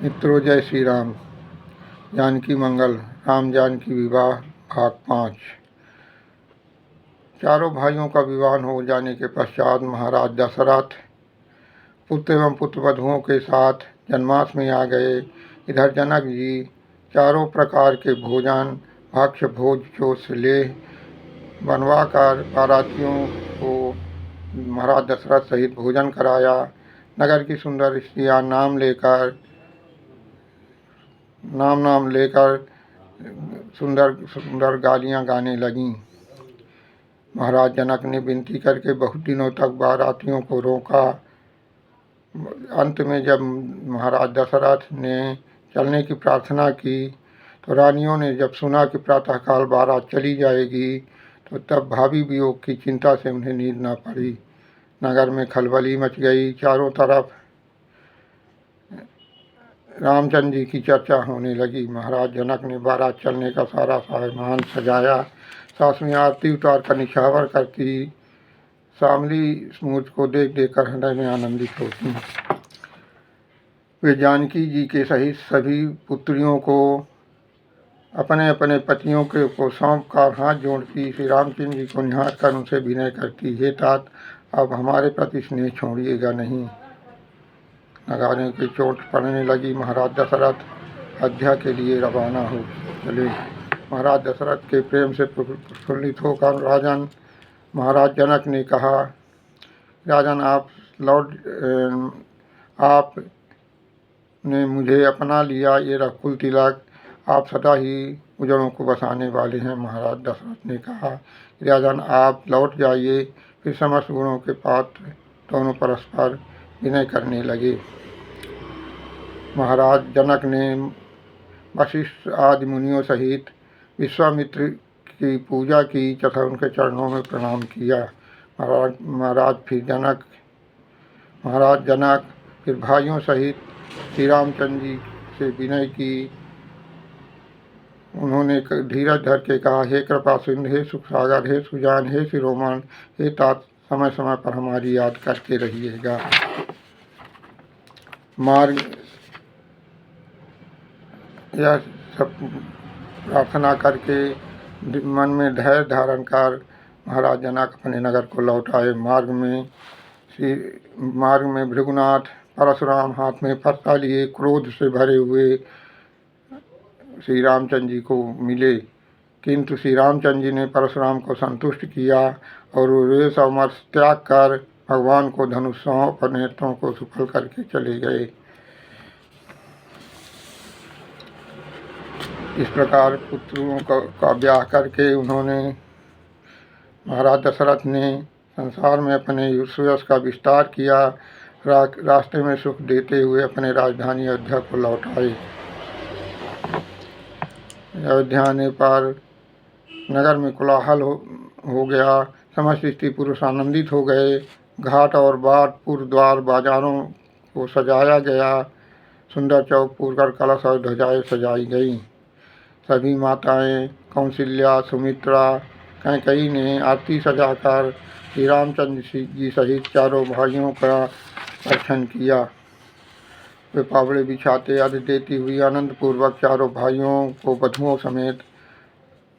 मित्रों, जय श्री राम। जानकी मंगल, राम जानकी विवाह भाग 5। चारों भाइयों का विवाह हो जाने के पश्चात महाराज दशरथ पुत्र एवं पुत्रवधुओं के साथ जन्माष्टमी में आ गए। इधर जनक जी चारों प्रकार के भोजन भक्ष्य भोज जो से ले बनवाकर बारातियों को महाराज दशरथ सहित भोजन कराया। नगर की सुंदर स्त्रियां नाम लेकर सुंदर सुंदर गालियां गाने लगीं। महाराज जनक ने विनती करके बहुत दिनों तक बारातियों को रोका। अंत में जब महाराज दशरथ ने चलने की प्रार्थना की तो रानियों ने जब सुना कि प्रातःकाल बारात चली जाएगी तो तब भावी वियोग की चिंता से उन्हें नींद न पड़ी। नगर में खलबली मच गई। चारों तरफ रामचंद्र जी की चर्चा होने लगी। महाराज जनक ने बारात चलने का सारा सामान सजाया। सास में आरती उतार कर निछावर करती शामली मूर्ति को देख कर हृदय में आनंदित होती। वे जानकी जी के सहित सभी पुत्रियों को अपने अपने पतियों को सौंप कर हाथ जोड़ती श्री रामचंद्र जी को निहार कर उनसे विनय करती, हे तात, अब हमारे प्रति स्नेह छोड़िएगा नहीं। नगाड़े की चोट पड़ने लगी। महाराज दशरथ अयोध्या के लिए रवाना हो चले। महाराज दशरथ के प्रेम से प्रफुल्लित होकर महाराज जनक ने कहा, राजन, आप ने मुझे अपना लिया, ये रघुकुल तिलक, आप सदा ही उजड़ों को बसाने वाले हैं। महाराज दशरथ ने कहा, राजन, आप लौट जाइए। फिर समस्त गुणों के पात्र दोनों परस्पर विनय करने लगे। महाराज जनक ने वशिष्ठ आदि मुनियों सहित विश्वामित्र की पूजा की तथा उनके चरणों में प्रणाम किया। महाराज जनक फिर भाइयों सहित श्री रामचंद्र जी से विनय की। उन्होंने धीरज धर के कहा, हे कृपा सिंधु, हे सुख सागर, हे सुजान, हे शिरोमण, हे तात, समय समय पर हमारी याद करते रहिएगा। यह सब प्रार्थना करके मन में धैर्य धारण कर महाराज जनक अपने नगर को लौट आए। मार्ग में भृगुनाथ परशुराम हाथ में फरसा लिए क्रोध से भरे हुए श्री रामचंद्र जी को मिले, किंतु श्री रामचंद्र जी ने परशुराम को संतुष्ट किया और वे समर्थ त्याग कर भगवान को धनुष सौंप नेत्रों को सुफल करके चले गए। इस प्रकार पुत्रों का ब्याह करके उन्होंने महाराज दशरथ ने संसार में अपने यश का विस्तार किया। रास्ते में सुख देते हुए अपने राजधानी अयोध्या को लौट आए। अयोध्या आने पर नगर में कोलाहल हो गया। समस्त स्त्री पुरुष आनंदित हो गए। घाट और बाट द्वार बाजारों को सजाया गया। सुंदर चौक पूरकर कलश और ध्वजाएं सजाई गई। सभी माताएं कौशल्या, सुमित्रा, कैकेयी ने आरती सजाकर श्री रामचंद्र जी सहित चारों भाइयों का दर्शन किया। वे पावड़े बिछाते अर्घ्य देती हुई आनंद पूर्वक चारों भाइयों को वधुओं समेत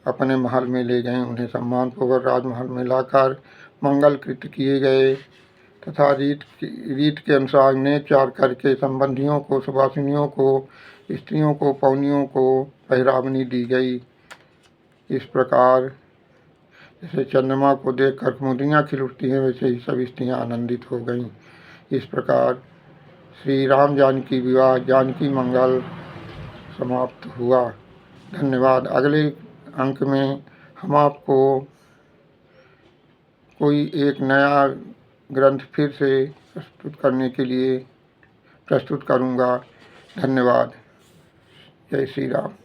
अपने महल में ले गए। उन्हें सम्मान पूर्वक राजमहल में लाकर मंगल कृत्य किए गए तथा रीत के अनुसार नेत्रचार करके संबंधियों को, सुवासिनियों को, स्त्रियों को, पौनियों को पहरावनी दी गई। इस प्रकार जैसे चंद्रमा को देखकर कुमुदियाँ खिल उठती हैं, वैसे ही सब स्त्रियाँ आनंदित हो गईं। इस प्रकार श्री राम जानकी विवाह जानकी मंगल समाप्त हुआ। धन्यवाद। अगले अंक में हम आपको कोई एक नया ग्रंथ फिर से प्रस्तुत करूँगा। धन्यवाद। जय श्री राम।